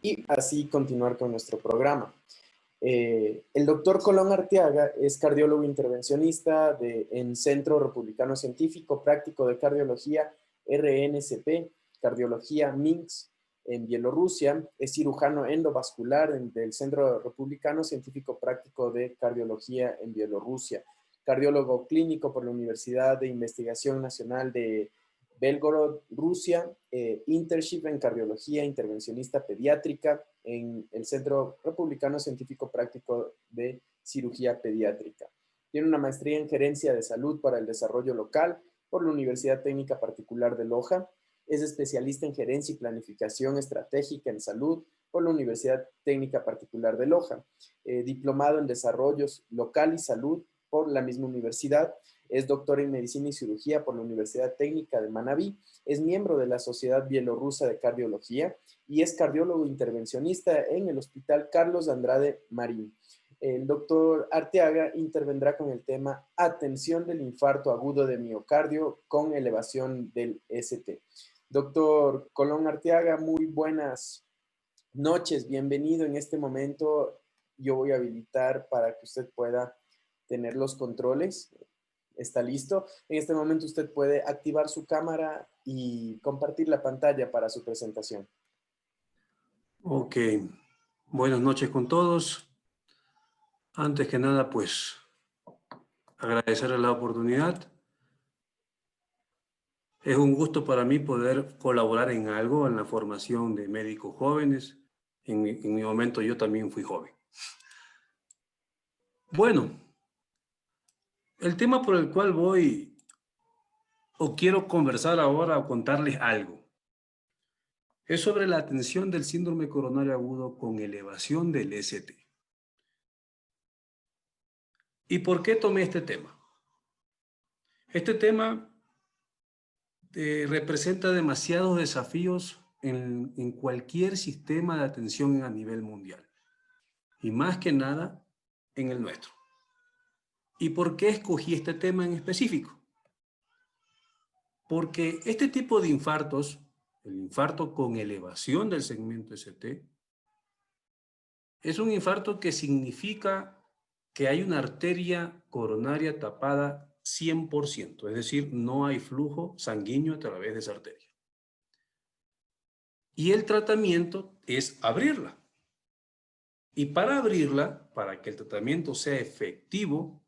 y así continuar con nuestro programa. El doctor Colón Arteaga es cardiólogo intervencionista en Centro Republicano Científico Práctico de Cardiología RNCP, Cardiología Minsk en Bielorrusia. Es cirujano endovascular del Centro Republicano Científico Práctico de Cardiología en Bielorrusia. Cardiólogo clínico por la Universidad de Investigación Nacional de Belgorod, Rusia, internship en cardiología intervencionista pediátrica en el Centro Republicano Científico Práctico de Cirugía Pediátrica. Tiene una maestría en gerencia de salud para el desarrollo local por la Universidad Técnica Particular de Loja. Es especialista en gerencia y planificación estratégica en salud por la Universidad Técnica Particular de Loja. Diplomado en desarrollo local y salud por la misma universidad. Es doctor en medicina y cirugía por la Universidad Técnica de Manabí. Es miembro de la Sociedad Bielorrusa de Cardiología y es cardiólogo intervencionista en el Hospital Carlos Andrade Marín. El doctor Arteaga intervendrá con el tema atención del infarto agudo de miocardio con elevación del ST. Doctor Colón Arteaga, muy buenas noches, bienvenido. En este momento yo voy a habilitar para que usted pueda tener los controles. ¿Está listo? En este momento usted puede activar su cámara y compartir la pantalla para su presentación. Ok, buenas noches con todos. Antes que nada, pues, agradecerle la oportunidad. Es un gusto para mí poder colaborar en algo, en la formación de médicos jóvenes. En mi momento yo también fui joven. Bueno, el tema por el cual voy o quiero conversar ahora o contarles algo es sobre la atención del síndrome coronario agudo con elevación del ST. ¿Y por qué tomé este tema? Este tema representa demasiados desafíos en cualquier sistema de atención a nivel mundial. Y más que nada, en el nuestro. ¿Y por qué escogí este tema en específico? Porque este tipo de infartos, el infarto con elevación del segmento ST, es un infarto que significa que hay una arteria coronaria tapada 100%, es decir, no hay flujo sanguíneo a través de esa arteria. Y el tratamiento es abrirla. Y para abrirla, para que el tratamiento sea efectivo,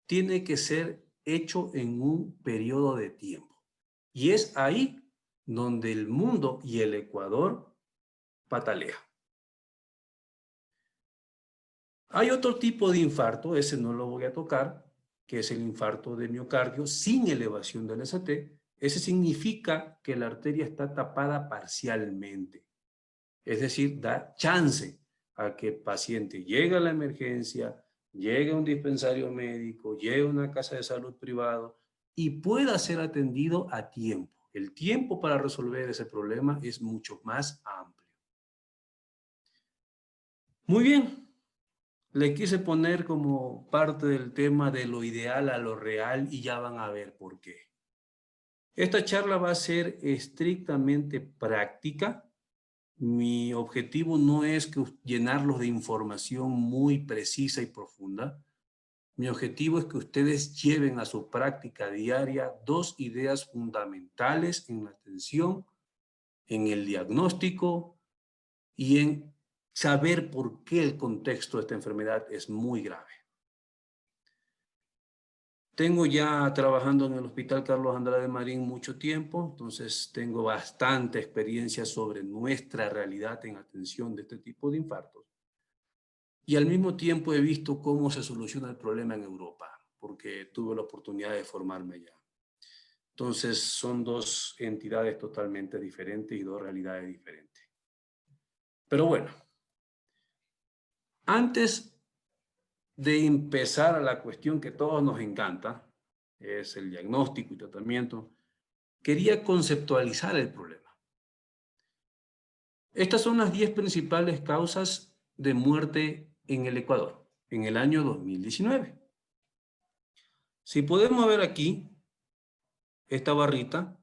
tiene que ser hecho en un periodo de tiempo. Y es ahí donde el mundo y el Ecuador patalea. Hay otro tipo de infarto, ese no lo voy a tocar, que es el infarto de miocardio sin elevación del ST. Ese significa que la arteria está tapada parcialmente. Es decir, da chance a que el paciente llegue a la emergencia, llegue a un dispensario médico, llegue a una casa de salud privado y pueda ser atendido a tiempo. El tiempo para resolver ese problema es mucho más amplio. Muy bien, le quise poner como parte del tema de lo ideal a lo real y ya van a ver por qué. Esta charla va a ser estrictamente práctica. Mi objetivo no es llenarlos de información muy precisa y profunda. Mi objetivo es que ustedes lleven a su práctica diaria dos ideas fundamentales en la atención, en el diagnóstico y en saber por qué el contexto de esta enfermedad es muy grave. Tengo ya trabajando en el Hospital Carlos Andrade Marín mucho tiempo, entonces tengo bastante experiencia sobre nuestra realidad en atención de este tipo de infartos. Y al mismo tiempo he visto cómo se soluciona el problema en Europa, porque tuve la oportunidad de formarme allá. Entonces son dos entidades totalmente diferentes y dos realidades diferentes. Pero bueno, antes de empezar a la cuestión que a todos nos encanta, es el diagnóstico y tratamiento, quería conceptualizar el problema. Estas son las 10 principales causas de muerte en el Ecuador en el año 2019. Si podemos ver aquí, esta barrita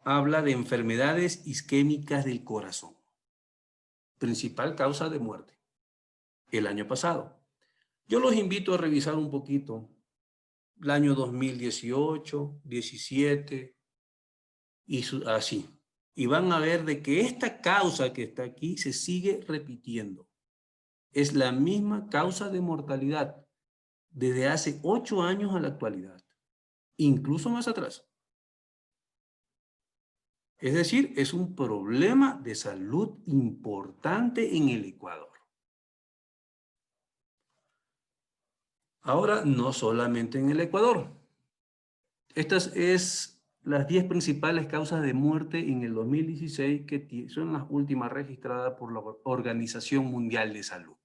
habla de enfermedades isquémicas del corazón. principal causa de muerte el año pasado. Yo los invito a revisar un poquito el año 2018, 17 y así. Y van a ver de que esta causa que está aquí se sigue repitiendo. Es la misma causa de mortalidad desde hace 8 años a la actualidad, incluso más atrás. Es decir, es un problema de salud importante en el Ecuador. Ahora, no solamente en el Ecuador. Estas es las 10 principales causas de muerte en el 2016 que son las últimas registradas por la Organización Mundial de Salud.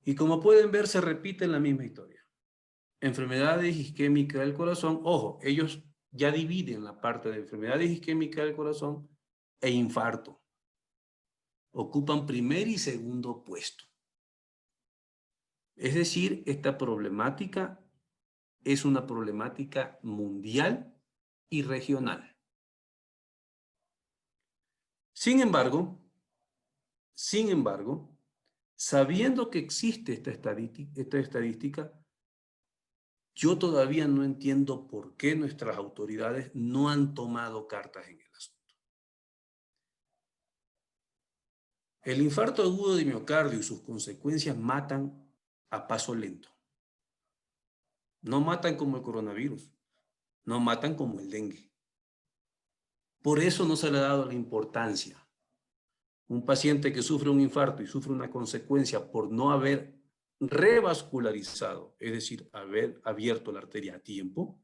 Y como pueden ver, se repite la misma historia. Enfermedades isquémicas del corazón, ojo, ellos ya dividen la parte de enfermedades isquémicas del corazón e infarto. Ocupan primer y segundo puesto. Es decir, esta problemática es una problemática mundial y regional. Sin embargo, sabiendo que existe esta estadística, yo todavía no entiendo por qué nuestras autoridades no han tomado cartas en el asunto. El infarto agudo de miocardio y sus consecuencias matan a paso lento. No matan como el coronavirus, no matan como el dengue. Por eso no se le ha dado la importancia. Un paciente que sufre un infarto y sufre una consecuencia por no haber revascularizado, es decir, haber abierto la arteria a tiempo,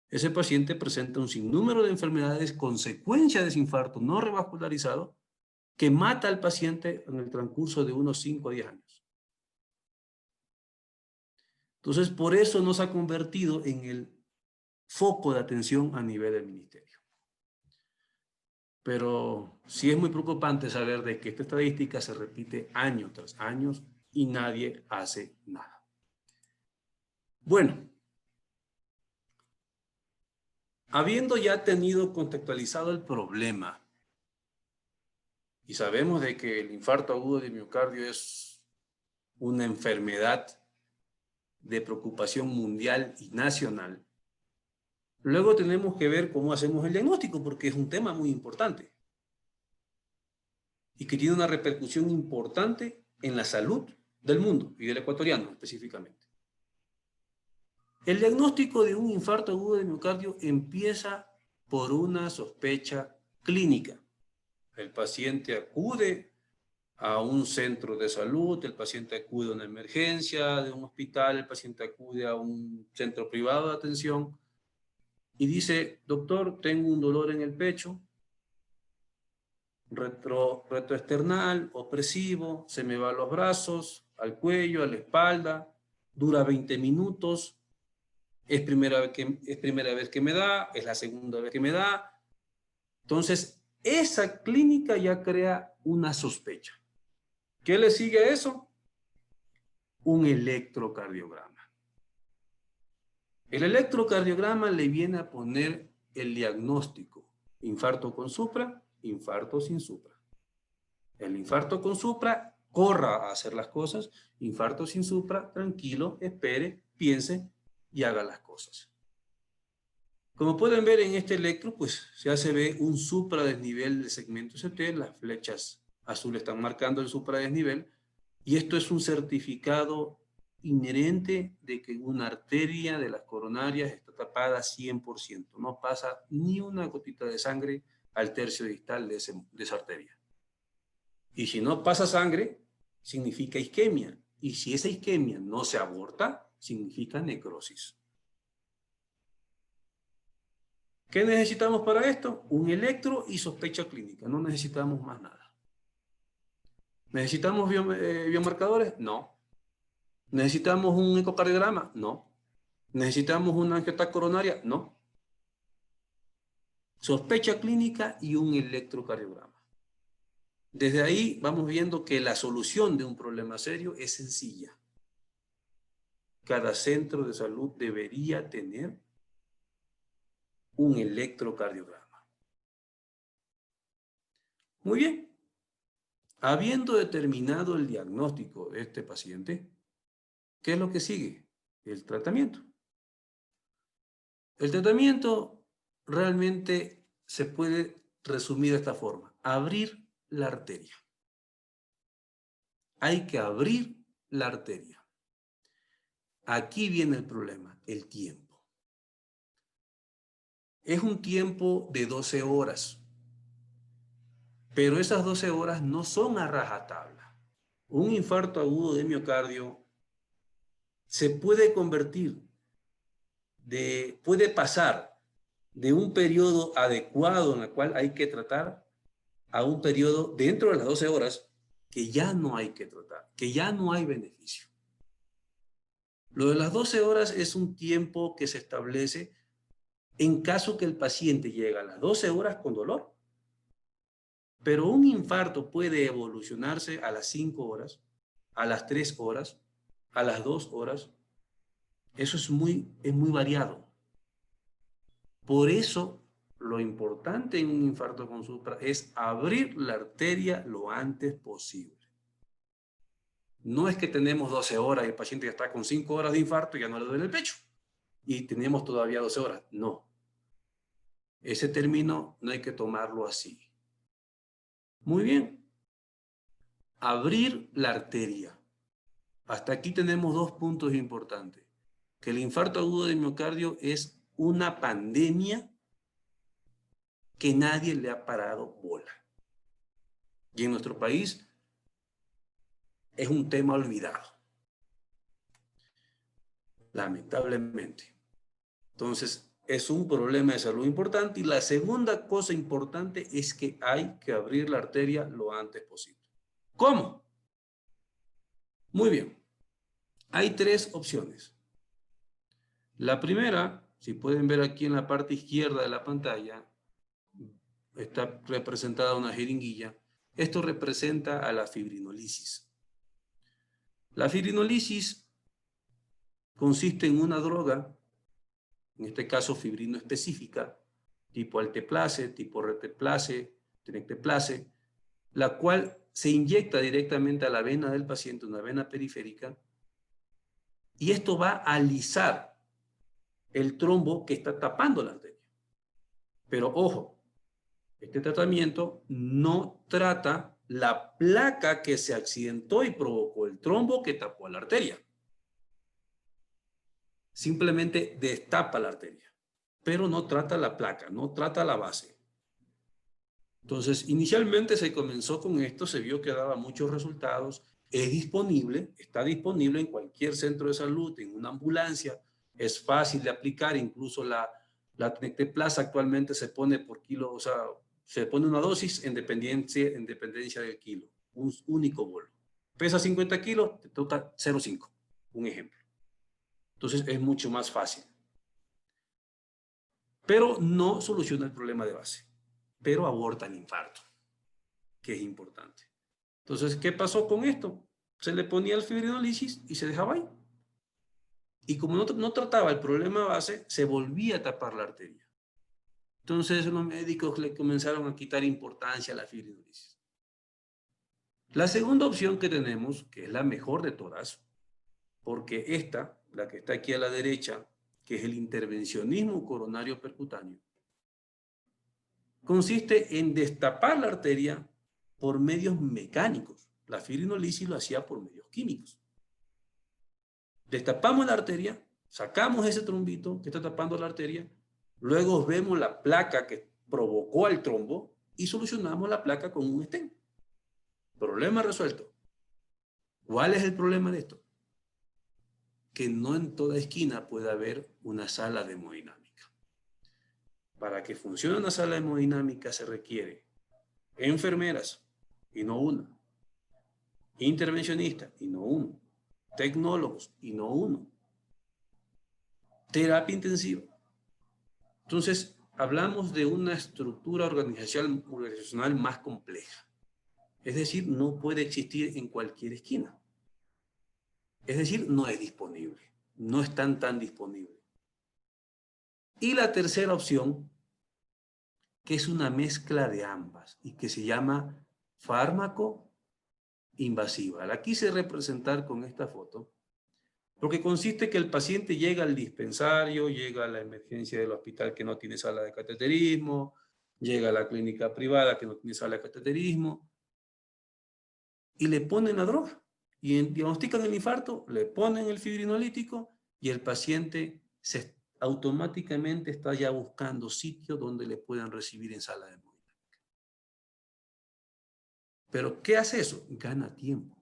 ese paciente presenta un sinnúmero de enfermedades consecuencia de ese infarto no revascularizado que mata al paciente en el transcurso de unos 5 a 10 años. Entonces, por eso no se ha convertido en el foco de atención a nivel del ministerio. Pero sí es muy preocupante saber de que esta estadística se repite año tras año y nadie hace nada. Bueno, habiendo ya tenido contextualizado el problema y sabemos de que el infarto agudo de miocardio es una enfermedad de preocupación mundial y nacional, luego tenemos que ver cómo hacemos el diagnóstico, porque es un tema muy importante y que tiene una repercusión importante en la salud del mundo y del ecuatoriano específicamente. El diagnóstico de un infarto agudo de miocardio empieza por una sospecha clínica. El paciente acude a un centro de salud, el paciente acude a una emergencia de un hospital, el paciente acude a un centro privado de atención y dice, doctor, tengo un dolor en el pecho, retroesternal, opresivo, se me va a los brazos, al cuello, a la espalda, dura 20 minutos, es primera vez que me da, es la segunda vez que me da. Entonces, esa clínica ya crea una sospecha. ¿Qué le sigue a eso? Un electrocardiograma. El electrocardiograma le viene a poner el diagnóstico. Infarto con supra, infarto sin supra. El infarto con supra, corra a hacer las cosas. Infarto sin supra, tranquilo, espere, piense y haga las cosas. Como pueden ver en este electro, pues ya se ve un supradesnivel del segmento ST, las flechas azules están marcando el supradesnivel, y esto es un certificado inherente de que una arteria de las coronarias está tapada 100%, no pasa ni una gotita de sangre al tercio distal de esa arteria. Y si no pasa sangre, significa isquemia, y si esa isquemia no se aborta, significa necrosis. ¿Qué necesitamos para esto? Un electro y sospecha clínica. No necesitamos más nada. ¿Necesitamos biomarcadores? No. ¿Necesitamos un ecocardiograma? No. ¿Necesitamos una angiotac coronaria? No. Sospecha clínica y un electrocardiograma. Desde ahí vamos viendo que la solución de un problema serio es sencilla. Cada centro de salud debería tener un electrocardiograma. Muy bien. Habiendo determinado el diagnóstico de este paciente, ¿qué es lo que sigue? El tratamiento. El tratamiento realmente se puede resumir de esta forma: abrir la arteria. Hay que abrir la arteria. Aquí viene el problema, el tiempo. Es un tiempo de 12 horas, pero esas 12 horas no son a rajatabla. Un infarto agudo de miocardio se puede convertir, puede pasar de un periodo adecuado en el cual hay que tratar a un periodo dentro de las 12 horas que ya no hay que tratar, que ya no hay beneficio. Lo de las 12 horas es un tiempo que se establece en caso que el paciente llegue a las 12 horas con dolor. Pero un infarto puede evolucionarse a las 5 horas, a las 3 horas, a las 2 horas. Eso es muy variado. Por eso, lo importante en un infarto con supra es abrir la arteria lo antes posible. No es que tenemos 12 horas y el paciente ya está con 5 horas de infarto y ya no le duele el pecho y tenemos todavía 12 horas. No. Ese término no hay que tomarlo así. Muy bien. Abrir la arteria. Hasta aquí tenemos dos puntos importantes. Que el infarto agudo de miocardio es una pandemia que nadie le ha parado bola. Y en nuestro país es un tema olvidado, lamentablemente. Entonces, es un problema de salud importante. Y la segunda cosa importante es que hay que abrir la arteria lo antes posible. ¿Cómo? Muy bien. Hay tres opciones. La primera, si pueden ver aquí en la parte izquierda de la pantalla, está representada una jeringuilla. Esto representa a la fibrinolisis. La fibrinolisis consiste en una droga, en este caso fibrino específica, tipo alteplase, tipo reteplase, tenecteplase, la cual se inyecta directamente a la vena del paciente, una vena periférica, y esto va a alisar el trombo que está tapando la arteria. Pero ojo, este tratamiento no trata la placa que se accidentó y provocó el trombo que tapó la arteria. Simplemente destapa la arteria, pero no trata la placa, no trata la base. Entonces, inicialmente se comenzó con esto, se vio que daba muchos resultados, es disponible, está disponible en cualquier centro de salud, en una ambulancia, es fácil de aplicar, incluso la Tenecteplasa actualmente se pone por kilo, o sea, se pone una dosis en dependencia del kilo, un único bolo. Pesa 50 kilos, te toca 0,5, un ejemplo. Entonces es mucho más fácil. Pero no soluciona el problema de base, pero aborta el infarto, que es importante. Entonces, ¿qué pasó con esto? Se le ponía el fibrinolisis y se dejaba ahí. Y como no trataba el problema base, se volvía a tapar la arteria. Entonces los médicos le comenzaron a quitar importancia a la fibrinolisis. La segunda opción que tenemos, que es la mejor de todas, porque esta, la que está aquí a la derecha, que es el intervencionismo coronario percutáneo, consiste en destapar la arteria por medios mecánicos. La fibrinolisis lo hacía por medios químicos. Destapamos la arteria, sacamos ese trombito que está tapando la arteria, luego vemos la placa que provocó el trombo y solucionamos la placa con un stent. Problema resuelto. ¿Cuál es el problema de esto? Que no en toda esquina puede haber una sala de hemodinámica. Para que funcione una sala de hemodinámica se requiere enfermeras y no una, intervencionistas y no uno, tecnólogos y no uno, terapia intensiva. Entonces, hablamos de una estructura organizacional más compleja. Es decir, no puede existir en cualquier esquina. Es decir, no es disponible. No es tan disponible. Y la tercera opción, que es una mezcla de ambas y que se llama fármaco invasiva. La quise representar con esta foto, porque consiste que el paciente llega al dispensario, llega a la emergencia del hospital que no tiene sala de cateterismo, llega a la clínica privada que no tiene sala de cateterismo, y le ponen la droga. Y diagnostican el infarto, le ponen el fibrinolítico y el paciente automáticamente está ya buscando sitios donde le puedan recibir en sala de hemodinámica. Pero ¿qué hace eso? Gana tiempo.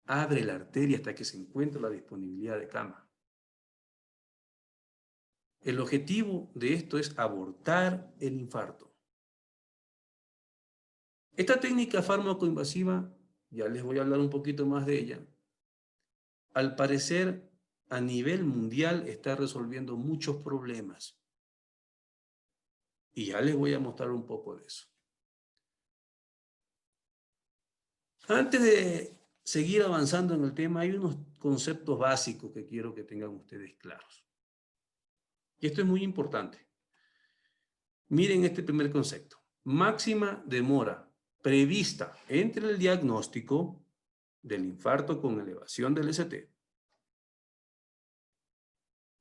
Abre la arteria hasta que se encuentre la disponibilidad de cama. El objetivo de esto es abortar el infarto. Esta técnica fármaco-invasiva, ya les voy a hablar un poquito más de ella, al parecer a nivel mundial está resolviendo muchos problemas. Y ya les voy a mostrar un poco de eso. Antes de seguir avanzando en el tema, hay unos conceptos básicos que quiero que tengan ustedes claros. Y esto es muy importante. Miren este primer concepto. Máxima demora prevista entre el diagnóstico del infarto con elevación del ST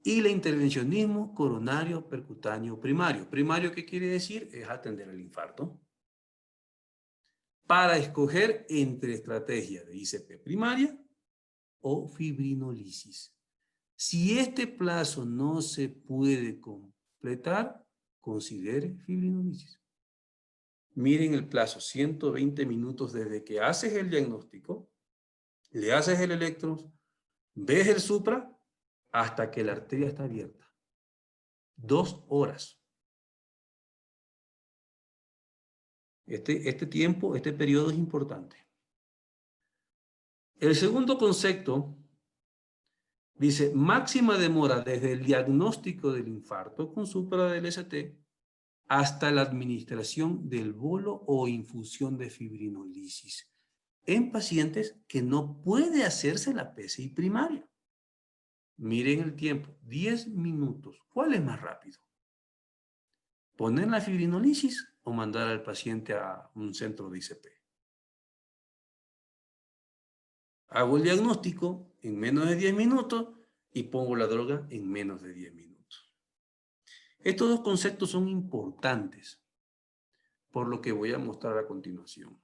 y el intervencionismo coronario percutáneo primario. Primario, ¿qué quiere decir? Es atender el infarto. Para escoger entre estrategia de ICP primaria o fibrinolisis. Si este plazo no se puede completar, considere fibrinolisis. Miren el plazo, 120 minutos desde que haces el diagnóstico, le haces el electro, ves el supra, hasta que la arteria está abierta. 2 horas. Este tiempo, este periodo es importante. El segundo concepto dice máxima demora desde el diagnóstico del infarto con supra del ST hasta la administración del bolo o infusión de fibrinolisis en pacientes que no puede hacerse la PCI primaria. Miren el tiempo, 10 minutos. ¿Cuál es más rápido? ¿Poner la fibrinolisis o mandar al paciente a un centro de ICP? Hago el diagnóstico en menos de 10 minutos y pongo la droga en menos de 10 minutos. Estos dos conceptos son importantes, por lo que voy a mostrar a continuación.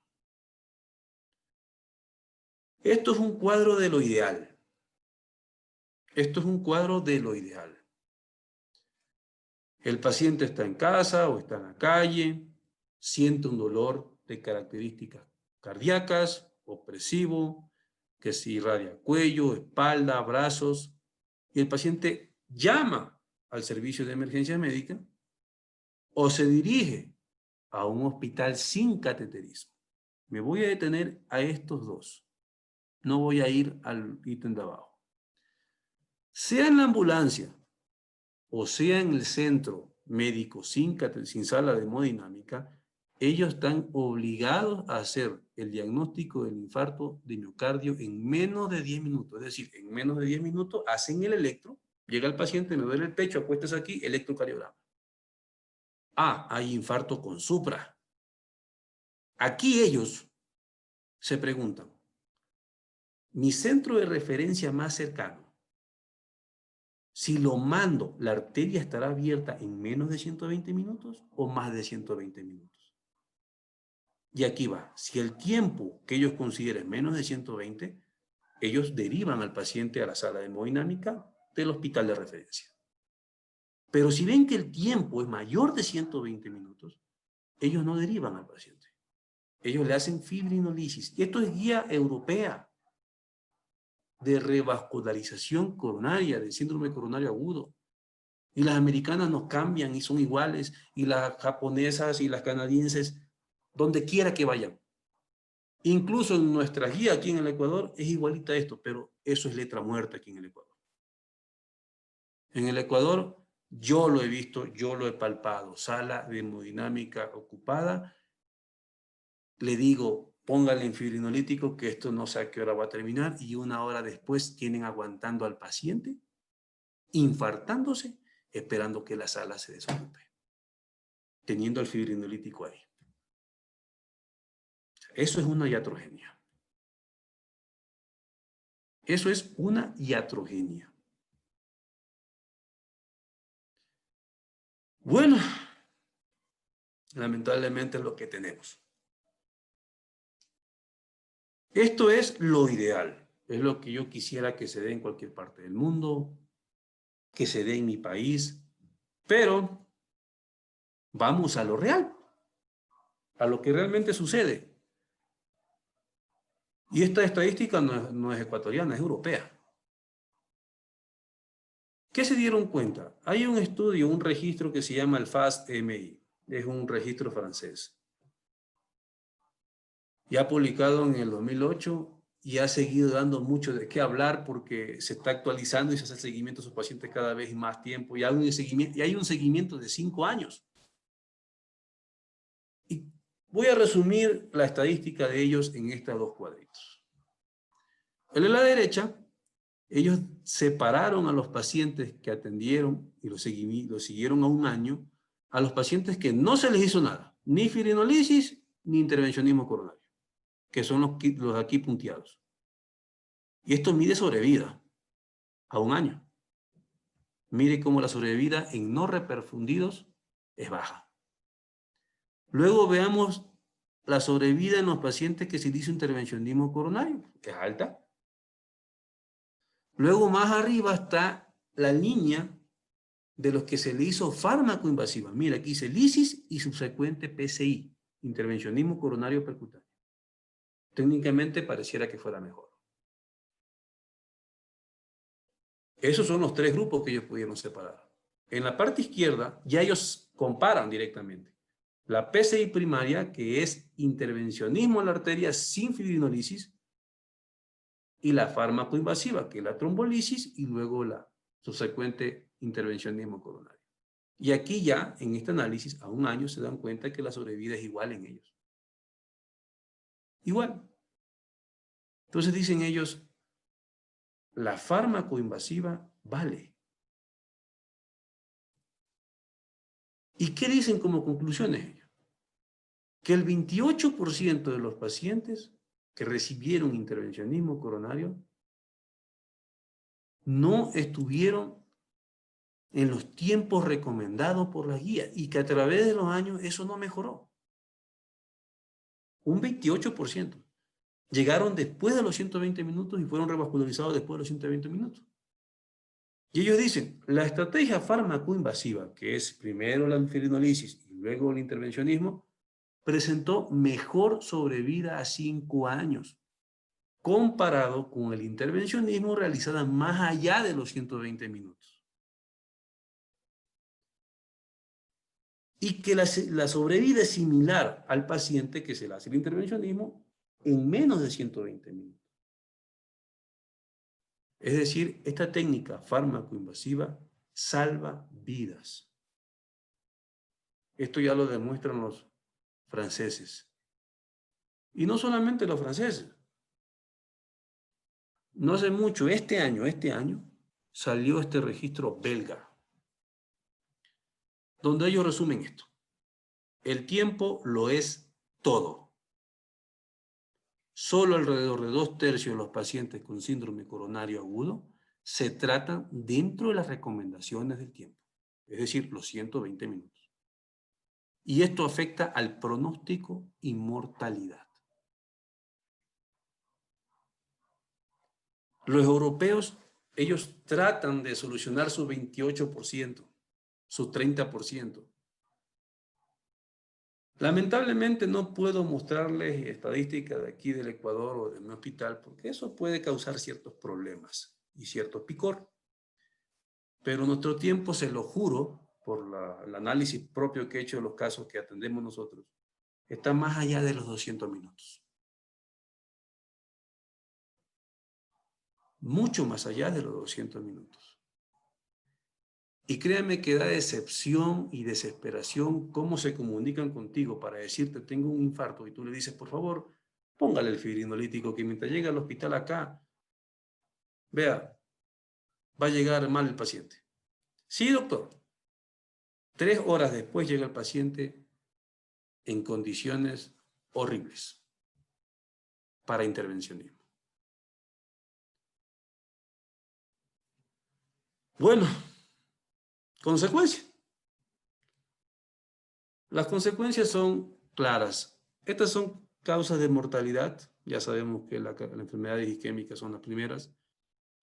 Esto es un cuadro de lo ideal. Esto es un cuadro de lo ideal. El paciente está en casa o está en la calle, siente un dolor de características cardíacas, opresivo, que se irradia cuello, espalda, brazos, y el paciente llama al servicio de emergencia médica o se dirige a un hospital sin cateterismo. Me voy a detener a estos dos. No voy a ir al ítem de abajo. Sea en la ambulancia o sea en el centro médico sin sala de hemodinámica, ellos están obligados a hacer el diagnóstico del infarto de miocardio en menos de 10 minutos. Es decir, en menos de 10 minutos hacen el electro, llega el paciente, me duele el pecho, acuéstese aquí, electrocardiograma. Ah, hay infarto con supra. Aquí ellos se preguntan, mi centro de referencia más cercano, si lo mando, ¿la arteria estará abierta en menos de 120 minutos o más de 120 minutos? Y aquí va, si el tiempo que ellos consideren menos de 120, ellos derivan al paciente a la sala de hemodinámica del hospital de referencia. Pero si ven que el tiempo es mayor de 120 minutos, ellos no derivan al paciente. Ellos le hacen fibrinolisis. Esto es guía europea de revascularización coronaria, del síndrome coronario agudo. Y las americanas nos cambian y son iguales, y las japonesas y las canadienses, donde quiera que vayan. Incluso en nuestra guía aquí en el Ecuador es igualita a esto, pero eso es letra muerta aquí en el Ecuador. En el Ecuador yo lo he visto, yo lo he palpado, sala de hemodinámica ocupada, le digo, póngale en fibrinolítico que esto no sé a qué hora va a terminar y 1 hora después tienen aguantando al paciente, infartándose, esperando que la sala se desocupe, teniendo el fibrinolítico ahí. Eso es una iatrogenia. Eso es una iatrogenia. Bueno, lamentablemente es lo que tenemos. Esto es lo ideal. Es lo que yo quisiera que se dé en cualquier parte del mundo, que se dé en mi país. Pero vamos a lo real, a lo que realmente sucede. Y esta estadística no es ecuatoriana, es europea. ¿Qué se dieron cuenta? Hay un estudio, un registro que se llama el FAST-MI. Es un registro francés. Ya publicado en el 2008 y ha seguido dando mucho de qué hablar porque se está actualizando y se hace seguimiento a sus pacientes cada vez más tiempo. Y hay un seguimiento de 5 años. Y voy a resumir la estadística de ellos en estos 2 cuadritos. En la derecha, ellos separaron a los pacientes que atendieron y los siguieron a 1 año, a los pacientes que no se les hizo nada, ni fibrinolisis ni intervencionismo coronario, que son los aquí punteados. Y esto mide sobrevida a 1 año. Mire cómo la sobrevida en no reperfundidos es baja. Luego veamos la sobrevida en los pacientes que se le hizo intervencionismo coronario, que es alta. Luego más arriba está la línea de los que se le hizo fármaco invasiva. Mira, aquí dice lisis y subsecuente PCI, intervencionismo coronario percutáneo. Técnicamente pareciera que fuera mejor. Esos son los 3 grupos que ellos pudieron separar. En la parte izquierda ya ellos comparan directamente. La PCI primaria, que es intervencionismo en la arteria sin fibrinolisis, y la fármaco invasiva, que es la trombolisis, y luego la subsecuente intervencionismo coronario. Y aquí ya, en este análisis, a 1 año se dan cuenta que la sobrevida es igual en ellos. Igual. Entonces dicen ellos, la fármaco invasiva vale. ¿Y qué dicen como conclusiones ellos? Que el 28% de los pacientes que recibieron intervencionismo coronario no estuvieron en los tiempos recomendados por la guía y que a través de los años eso no mejoró. Un 28%. Llegaron después de los 120 minutos y fueron revascularizados después de los 120 minutos. Y ellos dicen, la estrategia fármaco-invasiva, que es primero la fibrinolisis y luego el intervencionismo, presentó mejor sobrevida a 5 años, comparado con el intervencionismo realizado más allá de los 120 minutos. Y que la sobrevida es similar al paciente que se le hace el intervencionismo en menos de 120 minutos. Es decir, esta técnica fármaco-invasiva salva vidas. Esto ya lo demuestran los franceses. Y no solamente los franceses. No hace mucho, este año, salió este registro belga, donde ellos resumen esto. El tiempo lo es todo. Solo alrededor de 2/3 de los pacientes con síndrome coronario agudo se tratan dentro de las recomendaciones del tiempo, es decir, los 120 minutos. Y esto afecta al pronóstico y mortalidad. Los europeos, ellos tratan de solucionar su 28%, su 30%. Lamentablemente no puedo mostrarles estadísticas de aquí del Ecuador o de mi hospital porque eso puede causar ciertos problemas y cierto picor. Pero nuestro tiempo, se lo juro, por el análisis propio que he hecho de los casos que atendemos nosotros, está más allá de los 200 minutos. Mucho más allá de los 200 minutos. Y créanme que da decepción y desesperación cómo se comunican contigo para decirte tengo un infarto y tú le dices, por favor, póngale el fibrinolítico que mientras llega al hospital acá, vea, va a llegar mal el paciente. Sí, doctor. 3 horas después llega el paciente en condiciones horribles. para intervencionismo. Bueno, consecuencias. Las consecuencias son claras. Estas son causas de mortalidad. Ya sabemos que las enfermedades isquémicas son las primeras.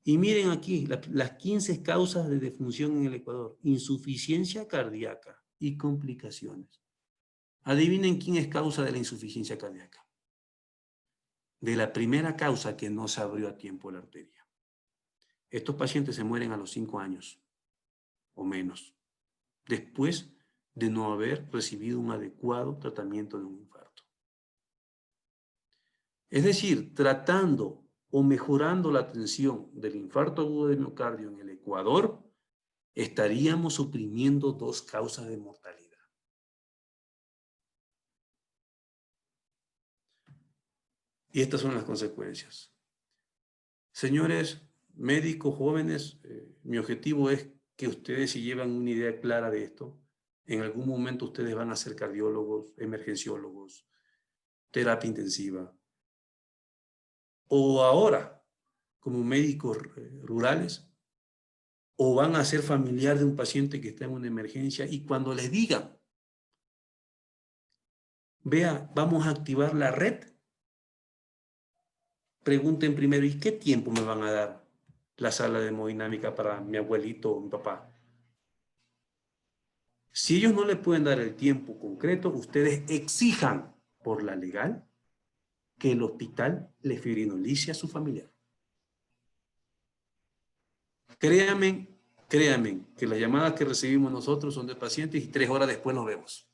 Y miren aquí, las 15 causas de defunción en el Ecuador. Insuficiencia cardíaca y complicaciones. Adivinen quién es causa de la insuficiencia cardíaca. De la primera causa que no se abrió a tiempo la arteria. Estos pacientes se mueren a los 5 años o menos, después de no haber recibido un adecuado tratamiento de un infarto. Es decir, tratando o mejorando la atención del infarto agudo de miocardio en el Ecuador, estaríamos suprimiendo 2 causas de mortalidad. Y estas son las consecuencias. Señores médicos jóvenes, mi objetivo es que ustedes se lleven una idea clara de esto. En algún momento ustedes van a ser cardiólogos, emergenciólogos, terapia intensiva. O ahora, como médicos rurales, o van a ser familiar de un paciente que está en una emergencia y cuando les digan, vea, vamos a activar la red, pregunten primero, ¿y qué tiempo me van a dar la sala de hemodinámica para mi abuelito o mi papá? Si ellos no le pueden dar el tiempo concreto, ustedes exijan por la legal que el hospital le fibrinolice a su familiar. Créanme que las llamadas que recibimos nosotros son de pacientes y 3 horas después nos vemos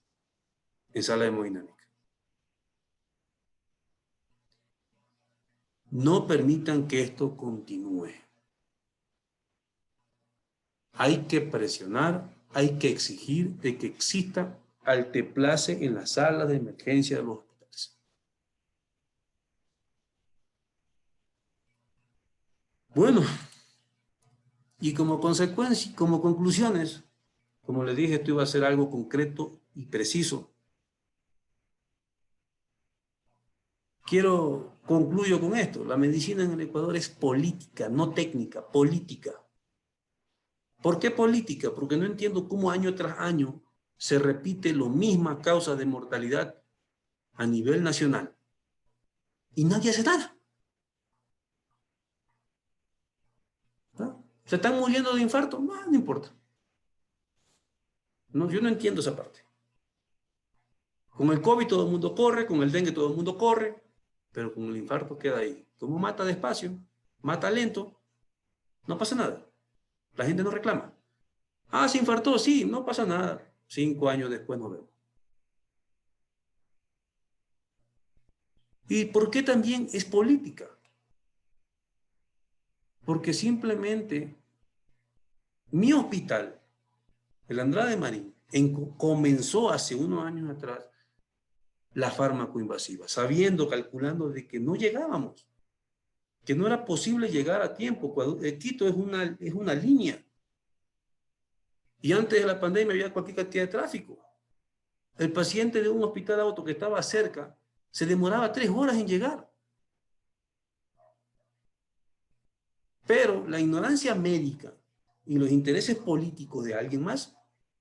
en sala de hemodinámica. No permitan que esto continúe. Hay que presionar, hay que exigir de que exista alteplace en las salas de emergencia de los hospitales. Bueno, y como consecuencia, como conclusiones, como les dije, esto iba a ser algo concreto y preciso. Concluyo con esto. La medicina en el Ecuador es política, no técnica, política. ¿Por qué política? Porque no entiendo cómo año tras año se repite la misma causa de mortalidad a nivel nacional y nadie hace nada. ¿No? ¿Se están muriendo de infarto? No importa. No, yo no entiendo esa parte. Con el COVID todo el mundo corre, con el dengue todo el mundo corre, pero con el infarto queda ahí. Como mata despacio, mata lento, no pasa nada. La gente no reclama. Ah, se infartó, sí, no pasa nada. 5 años después nos vemos. ¿Y por qué también es política? Porque simplemente mi hospital, el Andrade Marín, comenzó hace unos años atrás la fármaco-invasiva, sabiendo, calculando de que no llegábamos, que no era posible llegar a tiempo. Quito es una línea. Y antes de la pandemia había cualquier cantidad de tráfico. El paciente de un hospital a otro que estaba cerca se demoraba 3 horas en llegar. Pero la ignorancia médica y los intereses políticos de alguien más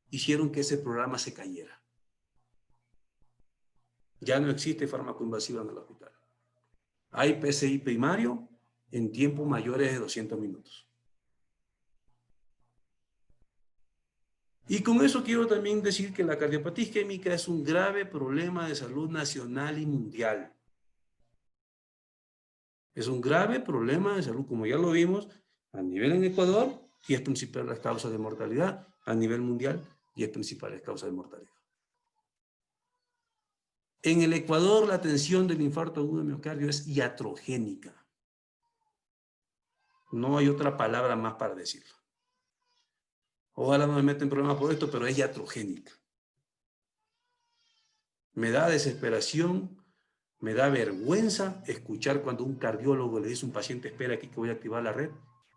hicieron que ese programa se cayera. Ya no existe fármaco invasivo en el hospital. Hay PCI primario en tiempos mayores de 200 minutos. Y con eso quiero también decir que la cardiopatía isquémica es un grave problema de salud nacional y mundial. Es un grave problema de salud, como ya lo vimos, a nivel en Ecuador, 10 principales causas de mortalidad, a nivel mundial, 10 principales causas de mortalidad. En el Ecuador, la atención del infarto agudo de miocardio es iatrogénica. No hay otra palabra más para decirlo. Ojalá no me meten problemas por esto, pero es iatrogénica. Me da desesperación, me da vergüenza escuchar cuando un cardiólogo le dice a un paciente, espera aquí que voy a activar la red,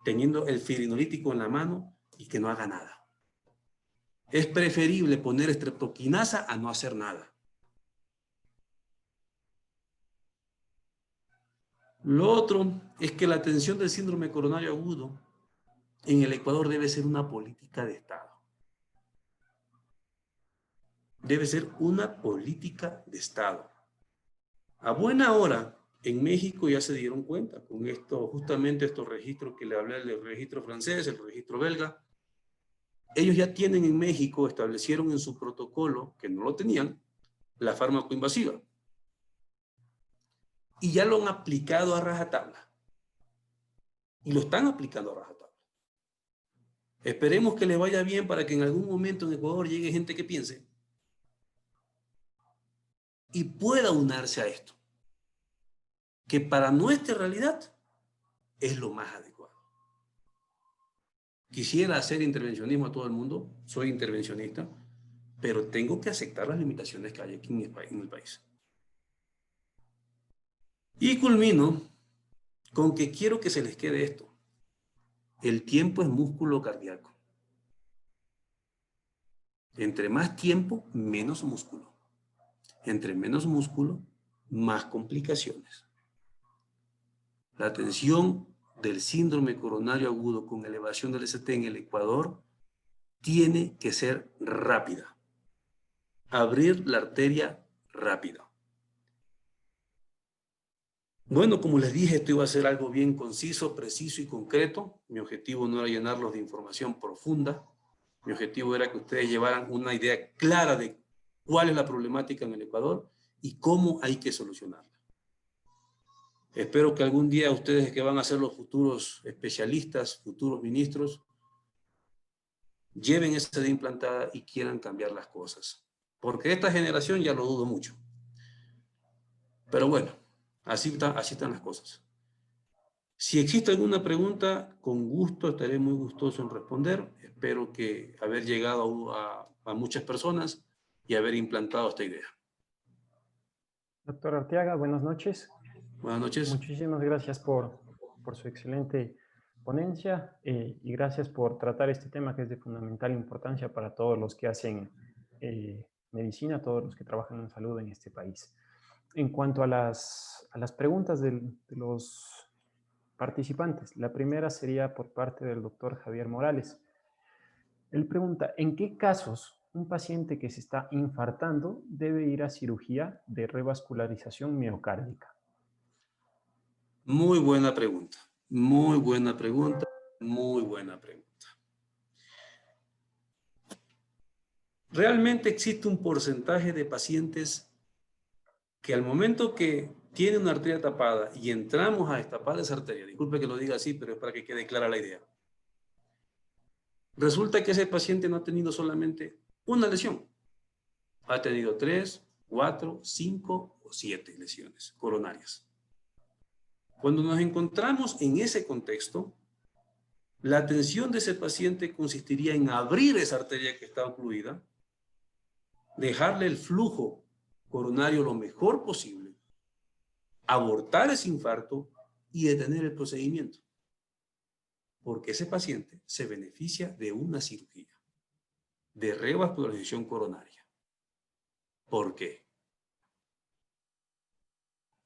teniendo el fibrinolítico en la mano y que no haga nada. Es preferible poner estreptoquinasa a no hacer nada. Lo otro es que la atención del síndrome coronario agudo en el Ecuador debe ser una política de Estado. Debe ser una política de Estado. A buena hora, en México ya se dieron cuenta con esto, justamente estos registros que le hablé, el registro francés, el registro belga. Ellos ya tienen en México, establecieron en su protocolo, que no lo tenían, la fármaco-invasiva. Y ya lo han aplicado a rajatabla. Y lo están aplicando a rajatabla. Esperemos que les vaya bien para que en algún momento en Ecuador llegue gente que piense y pueda unirse a esto, que para nuestra realidad es lo más adecuado. Quisiera hacer intervencionismo a todo el mundo, soy intervencionista, pero tengo que aceptar las limitaciones que hay aquí en el país. Y culmino con que quiero que se les quede esto. El tiempo es músculo cardíaco. Entre más tiempo, menos músculo. Entre menos músculo, más complicaciones. La atención del síndrome coronario agudo con elevación del ST en el Ecuador tiene que ser rápida. Abrir la arteria rápida. Bueno, como les dije, esto iba a ser algo bien conciso, preciso y concreto. Mi objetivo no era llenarlos de información profunda. Mi objetivo era que ustedes llevaran una idea clara de cuál es la problemática en el Ecuador y cómo hay que solucionarla. Espero que algún día ustedes que van a ser los futuros especialistas, futuros ministros, lleven esa idea implantada y quieran cambiar las cosas. Porque esta generación ya lo dudo mucho. Pero bueno, así están las cosas. Si existe alguna pregunta, con gusto, estaré muy gustoso en responder. Espero que haber llegado a muchas personas y haber implantado esta idea. Doctor Arteaga, buenas noches. Buenas noches. Muchísimas gracias por su excelente ponencia y gracias por tratar este tema que es de fundamental importancia para todos los que hacen medicina, todos los que trabajan en salud en este país. En cuanto a las preguntas de los participantes, la primera sería por parte del doctor Javier Morales. Él pregunta, ¿en qué casos un paciente que se está infartando debe ir a cirugía de revascularización miocárdica? Muy buena pregunta, muy buena pregunta, muy buena pregunta. Realmente existe un porcentaje de pacientes que al momento que tiene una arteria tapada y entramos a destapar esa arteria, disculpe que lo diga así, pero es para que quede clara la idea. Resulta que ese paciente no ha tenido solamente una lesión, ha tenido 3, 4, 5 o 7 lesiones coronarias. Cuando nos encontramos en ese contexto, la atención de ese paciente consistiría en abrir esa arteria que está ocluida, dejarle el flujo coronario lo mejor posible, abortar ese infarto y detener el procedimiento. Porque ese paciente se beneficia de una cirugía de revascularización coronaria. ¿Por qué?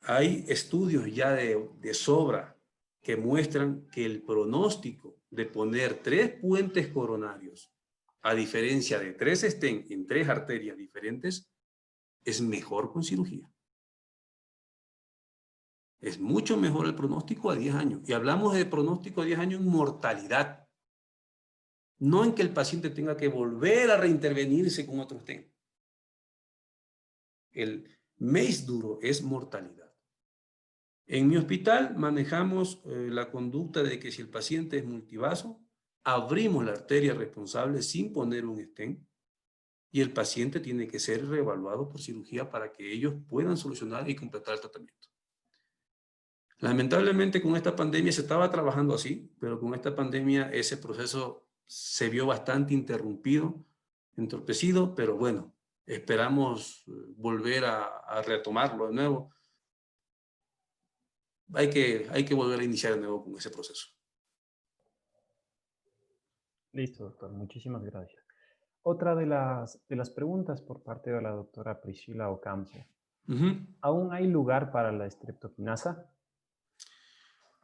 Hay estudios ya de sobra que muestran que el pronóstico de poner 3 puentes coronarios, a diferencia de 3 stent en 3 arterias diferentes, es mejor con cirugía. Es mucho mejor el pronóstico a 10 años. Y hablamos de pronóstico a 10 años en mortalidad. No en que el paciente tenga que volver a reintervenirse con otro stent. El más duro es mortalidad. En mi hospital manejamos la conducta de que si el paciente es multivaso, abrimos la arteria responsable sin poner un stent y el paciente tiene que ser reevaluado por cirugía para que ellos puedan solucionar y completar el tratamiento. Lamentablemente con esta pandemia se estaba trabajando así, pero con esta pandemia ese proceso se vio bastante interrumpido, entorpecido, pero bueno, esperamos volver a retomarlo de nuevo. Hay que volver a iniciar de nuevo con ese proceso. Listo, doctor. Muchísimas gracias. Otra de las preguntas por parte de la doctora Priscila Ocampo. ¿Aún hay lugar para la estreptoquinasa?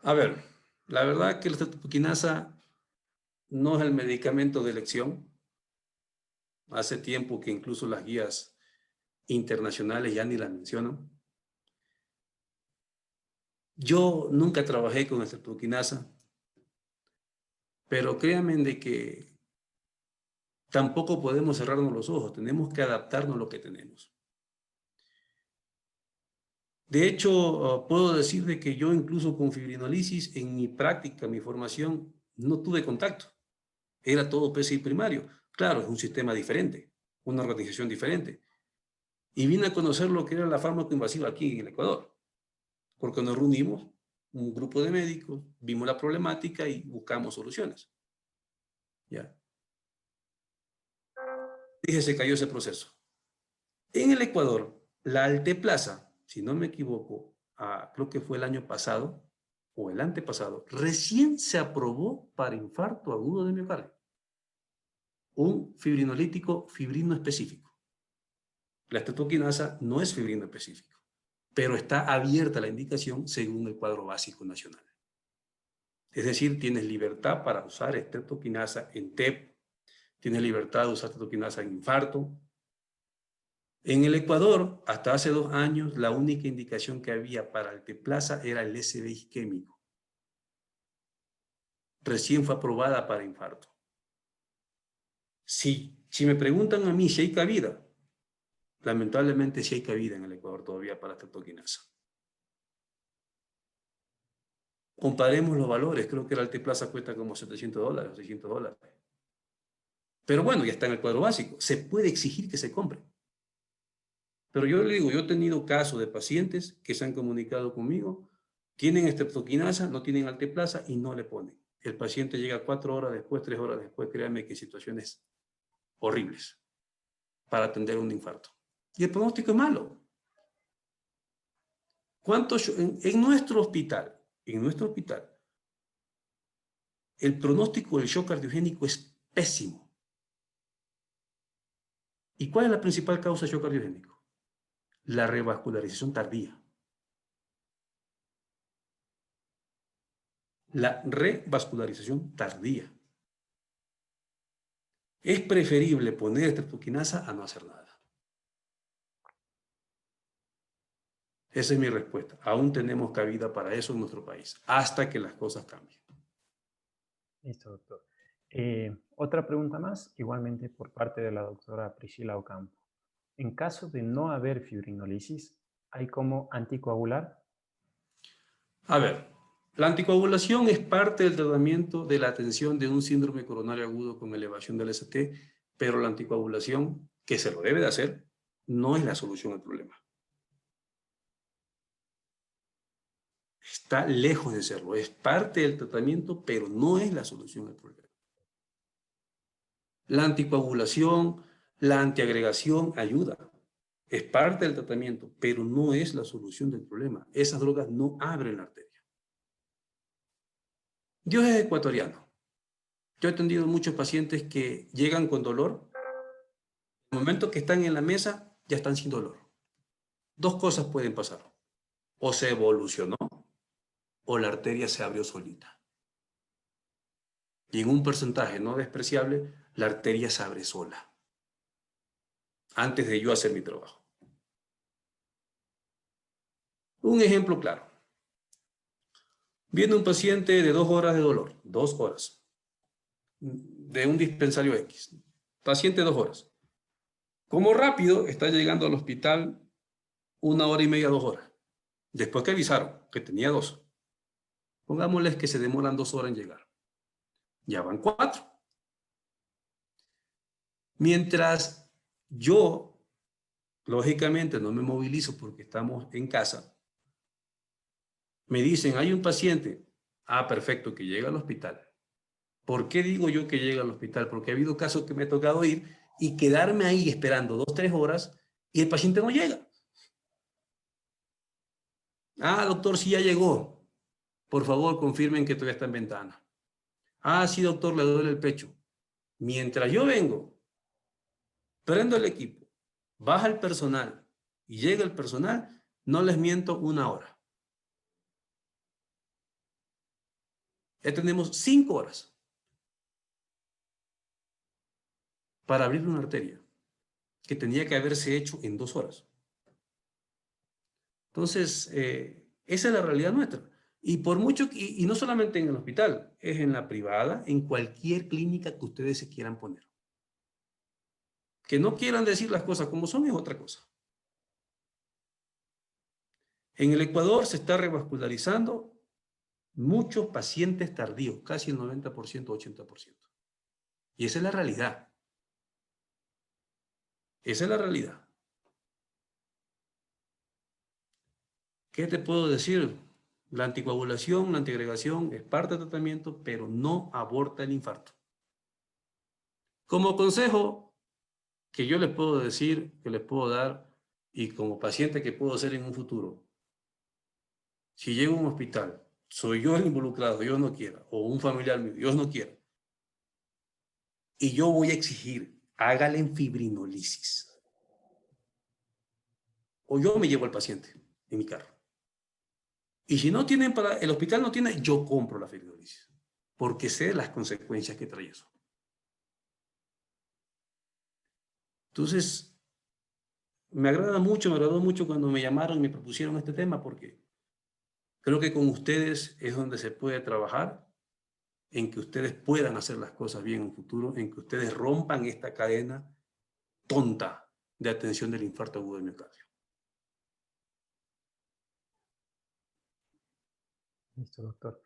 A ver, la verdad que la estreptoquinasa no es el medicamento de elección. Hace tiempo que incluso las guías internacionales ya ni la mencionan. Yo nunca trabajé con estreptoquinasa, pero créanme de que tampoco podemos cerrarnos los ojos, tenemos que adaptarnos a lo que tenemos. De hecho, puedo decir de que yo incluso con fibrinolisis en mi práctica, mi formación, no tuve contacto. Era todo PCI primario. Claro, es un sistema diferente, una organización diferente. Y vine a conocer lo que era la fármaco-invasiva aquí en el Ecuador, porque nos reunimos, un grupo de médicos, vimos la problemática y buscamos soluciones. ¿Ya? Dije, se cayó ese proceso. En el Ecuador, la Alteplasa, si no me equivoco, creo que fue el año pasado o el antepasado, recién se aprobó para infarto agudo de miocardio. Un fibrinolítico fibrino específico. La estreptoquinasa no es fibrino específico, pero está abierta la indicación según el cuadro básico nacional. Es decir, tienes libertad para usar estreptoquinasa en TEP, tienes libertad de usar estreptoquinasa en infarto. En el Ecuador, hasta hace 2 años, la única indicación que había para alteplasa era el SB isquémico. Recién fue aprobada para infarto. Sí, si me preguntan a mí si hay cabida, lamentablemente sí hay cabida en el Ecuador todavía para estreptoquinasa. Comparemos los valores, creo que la alteplasa cuesta como $700, $600. Pero bueno, ya está en el cuadro básico, se puede exigir que se compre. Pero yo le digo, yo he tenido casos de pacientes que se han comunicado conmigo, tienen estreptoquinasa, no tienen alteplasa y no le ponen. El paciente llega 4 horas después, 3 horas después, créanme que situaciones horribles para atender un infarto. Y el pronóstico es malo. En nuestro hospital, el pronóstico del shock cardiogénico es pésimo. ¿Y cuál es la principal causa de shock cardiogénico? La revascularización tardía. La revascularización tardía. Es preferible poner estreptoquinasa a no hacer nada. Esa es mi respuesta. Aún tenemos cabida para eso en nuestro país, hasta que las cosas cambien. Listo, doctor. Otra pregunta más, igualmente por parte de la doctora Priscila Ocampo. En caso de no haber fibrinolisis, ¿hay cómo anticoagular? A ver, la anticoagulación es parte del tratamiento de la atención de un síndrome coronario agudo con elevación del ST, pero la anticoagulación, que se lo debe de hacer, no es la solución al problema. Está lejos de serlo, es parte del tratamiento, pero no es la solución al problema. La anticoagulación, la antiagregación ayuda, es parte del tratamiento, pero no es la solución del problema. Esas drogas no abren la arteria. Dios es ecuatoriano. Yo he atendido muchos pacientes que llegan con dolor. En el momento que están en la mesa, ya están sin dolor. 2 cosas pueden pasar. O se evolucionó, o la arteria se abrió solita. Y en un porcentaje no despreciable, la arteria se abre sola. Antes de yo hacer mi trabajo. Un ejemplo claro. Viene un paciente de 2 horas de dolor, 2 horas, de un dispensario X. Paciente 2 horas. Como rápido está llegando al hospital 1 hora y media, 2 horas. Después que avisaron que tenía 2. Pongámosles que se demoran 2 horas en llegar. Ya van 4. Mientras yo, lógicamente, no me movilizo porque estamos en casa, me dicen, hay un paciente. Perfecto, que llega al hospital. ¿Por qué digo yo que llega al hospital? Porque ha habido casos que me ha tocado ir y quedarme ahí esperando 2, 3 horas y el paciente no llega. Doctor, sí ya llegó. Por favor, confirmen que todavía está en ventana. Sí, doctor, le duele el pecho. Mientras yo vengo, prendo el equipo, baja el personal y llega el personal, no les miento, 1 hora. Ya tenemos 5 horas para abrir una arteria que tenía que haberse hecho en 2 horas. Entonces, esa es la realidad nuestra. Y por mucho, y no solamente en el hospital, es en la privada, en cualquier clínica que ustedes se quieran poner. Que no quieran decir las cosas como son es otra cosa. En el Ecuador se está revascularizando muchos pacientes tardíos, casi el 90%, 80%. Y esa es la realidad. Esa es la realidad. ¿Qué te puedo decir? La anticoagulación, la antiagregación es parte del tratamiento, pero no aborta el infarto. Como consejo que yo les puedo decir, que les puedo dar, y como paciente que puedo ser en un futuro, si llego a un hospital, soy yo el involucrado, Dios no quiera, o un familiar mío, Dios no quiera, y yo voy a exigir, hágale en fibrinolisis. O yo me llevo al paciente en mi carro. Y si no tienen para, el hospital no tiene, yo compro la fibrinolisis, porque sé las consecuencias que trae eso. Entonces, me agradó mucho cuando me llamaron y me propusieron este tema, porque creo que con ustedes es donde se puede trabajar, en que ustedes puedan hacer las cosas bien en el futuro, en que ustedes rompan esta cadena tonta de atención del infarto agudo del miocardio. Listo, doctor.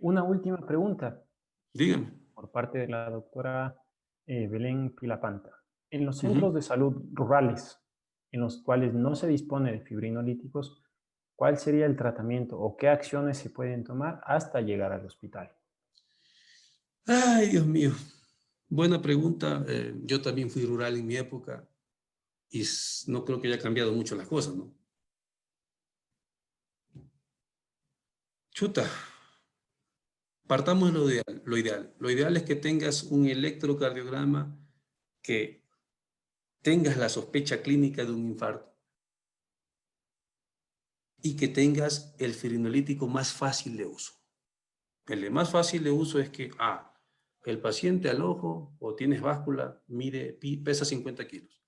Una última pregunta Dígame. por parte de la doctora Belén Pilapanta. En los centros de salud rurales, en los cuales no se dispone de fibrinolíticos, ¿cuál sería el tratamiento o qué acciones se pueden tomar hasta llegar al hospital? Ay, Dios mío. Buena pregunta. Yo también fui rural en mi época y no creo que haya cambiado mucho las cosas, ¿no? Chuta. Partamos de lo ideal. Lo ideal es que tengas un electrocardiograma, que tengas la sospecha clínica de un infarto y que tengas el fibrinolítico más fácil de uso. El de más fácil de uso es que, el paciente al ojo o tienes báscula, pesa 50 kilos.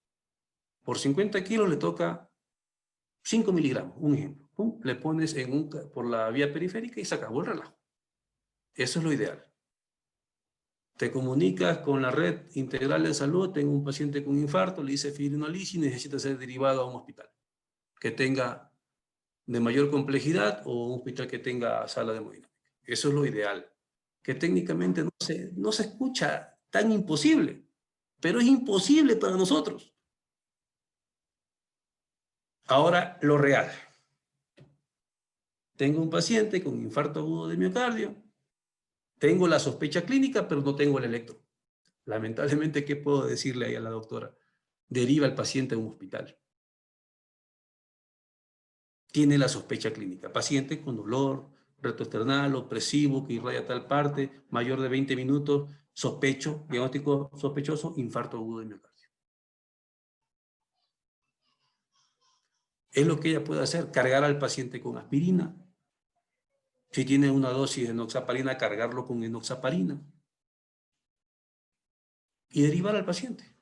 Por 50 kilos le toca 5 miligramos, un ejemplo. Pum, le pones por la vía periférica y se acabó el relajo. Eso es lo ideal. Te comunicas con la red integral de salud, tengo un paciente con infarto, le dice fibrinolisis y necesita ser derivado a un hospital que tenga de mayor complejidad o un hospital que tenga sala de hemodinámica. Eso es lo ideal, que técnicamente no se escucha tan imposible, pero es imposible para nosotros. Ahora, lo real. Tengo un paciente con infarto agudo de miocardio, tengo la sospecha clínica, pero no tengo el electro. Lamentablemente, ¿qué puedo decirle ahí a la doctora? Deriva al paciente a un hospital. Tiene la sospecha clínica. Paciente con dolor retroesternal, opresivo, que irradia tal parte, mayor de 20 minutos, diagnóstico sospechoso, infarto agudo de miocardio. Es lo que ella puede hacer, cargar al paciente con aspirina. Si tiene una dosis de enoxaparina, cargarlo con enoxaparina. Y derivar al paciente.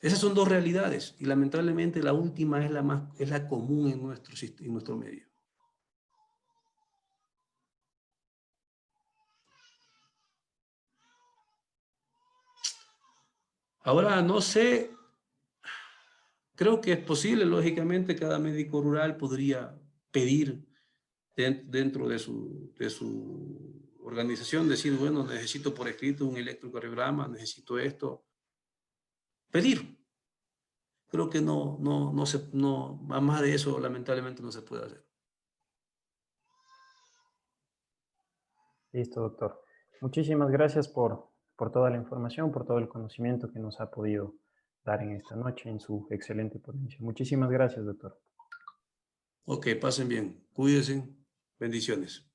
Esas son dos realidades y lamentablemente la última es la común en nuestro medio. Ahora, no sé, creo que es posible, lógicamente, cada médico rural podría pedir dentro de su organización, decir, bueno, necesito por escrito un electrocardiograma, necesito esto. Pedir. Creo que más de eso, lamentablemente, no se puede hacer. Listo, doctor. Muchísimas gracias por toda la información, por todo el conocimiento que nos ha podido dar en esta noche, en su excelente ponencia. Muchísimas gracias, doctor. Ok, pasen bien. Cuídense. Bendiciones.